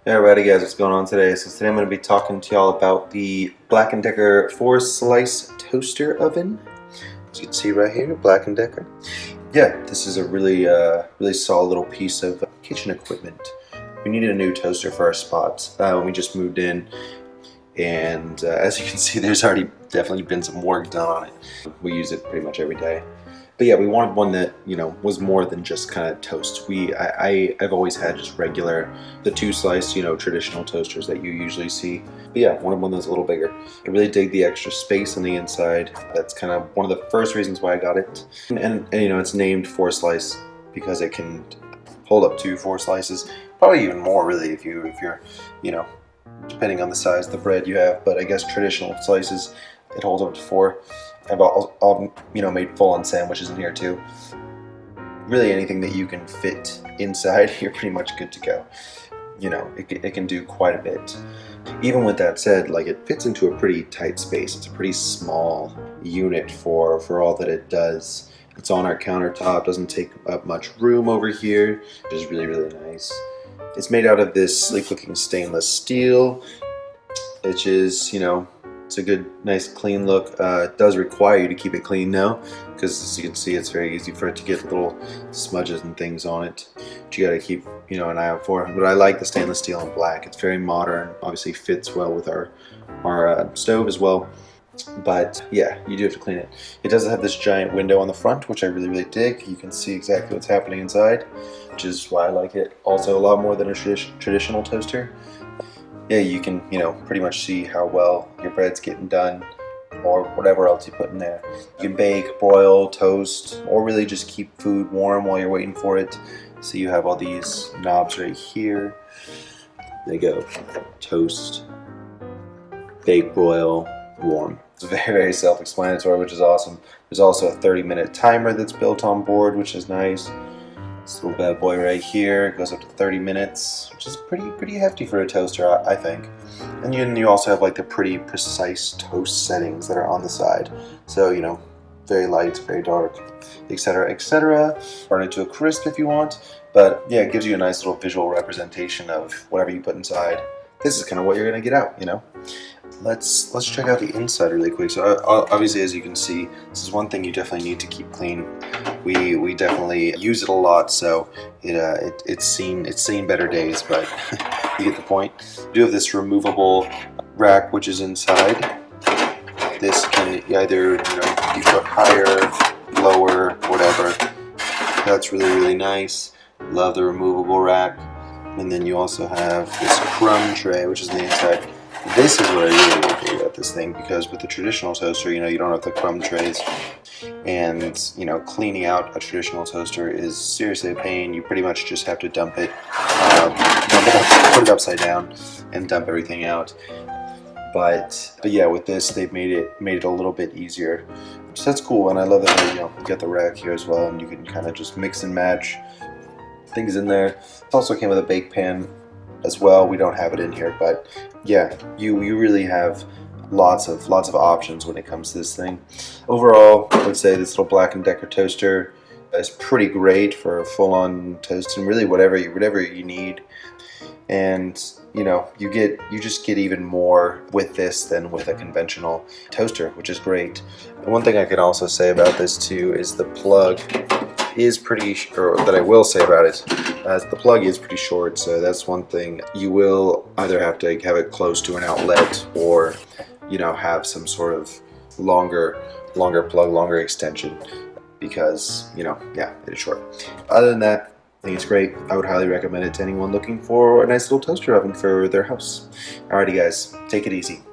Alrighty guys, what's going on today? So today I'm going to be talking to y'all about the BLACK+DECKER 4-slice toaster oven. As you can see right here, BLACK+DECKER. Yeah, this is a really solid little piece of kitchen equipment. We needed a new toaster for our spots when we just moved in, and as you can see, there's already definitely been some work done on it. We use it pretty much every day. But yeah, we wanted one that, you know, was more than just kind of toast. I've always had just regular, the 2-slice, you know, traditional toasters that you usually see. But yeah, wanted one that's a little bigger. I really dig the extra space on the inside. That's kind of one of the first reasons why I got it. And you know, it's named 4-slice because it can hold up to 4 slices. Probably even more, really, if you're, you know, depending on the size of the bread you have. But I guess traditional slices, it holds up to 4. I've all you know, made full-on sandwiches in here too. Really anything that you can fit inside, you're pretty much good to go. You know, it can do quite a bit. Even with that said, like, it fits into a pretty tight space. It's a pretty small unit for all that it does. It's on our countertop, doesn't take up much room over here, which is really nice. It's made out of this sleek-looking stainless steel, which is, you know, it's a good, nice, clean look. It does require you to keep it clean now, because as you can see, it's very easy for it to get little smudges and things on it, which you got to keep, you know, an eye out for. But I like the stainless steel in black. It's very modern. Obviously, fits well with our stove as well. But yeah, you do have to clean it. It does have this giant window on the front, which I really dig. You can see exactly what's happening inside, which is why I like it. Also, a lot more than a traditional toaster. Yeah, you can, you know, pretty much see how well your bread's getting done, or whatever else you put in there. You can bake, broil, toast, or really just keep food warm while you're waiting for it. So you have all these knobs right here. There you go. Toast, bake, broil, warm. It's very self-explanatory, which is awesome. There's also a 30-minute timer that's built on board, which is nice. This little bad boy right here goes up to 30 minutes, which is pretty hefty for a toaster, I think. And you also have like the pretty precise toast settings that are on the side. So, you know, very light, very dark, etc., etc. Burn it to a crisp if you want. But yeah, it gives you a nice little visual representation of whatever you put inside. This is kind of what you're gonna get out, you know. Let's check out the inside really quick. So obviously, as you can see, this is one thing you definitely need to keep clean. We definitely use it a lot, so it's seen better days, but you get the point. We do have this removable rack which is inside. This can either, you know, be put higher, lower, whatever. That's really nice. Love the removable rack. And then you also have this crumb tray, which is on the inside. This is what I really like about this thing, because with the traditional toaster, you know, you don't have the crumb trays, and, you know, cleaning out a traditional toaster is seriously a pain. You pretty much just have to dump it, put it upside down, and dump everything out. But yeah, with this, they've made it a little bit easier, which that's cool. And I love that, you know, you got the rack here as well, and you can kind of just mix and match things in there. It also came with a bake pan as well. We don't have it in here, but yeah, you really have lots of options when it comes to this thing. Overall, I would say this little BLACK+DECKER toaster is pretty great for a full-on toast and really whatever you need. And you know, you just get even more with this than with a conventional toaster, which is great. And one thing I can also say about this too is the plug is pretty, or that I will say about it, the plug is pretty short, so that's one thing. You will either have to have it close to an outlet, or, you know, have some sort of longer plug, longer extension, because, you know, yeah, it is short. Other than that, I think it's great. I would highly recommend it to anyone looking for a nice little toaster oven for their house. Alrighty guys, take it easy.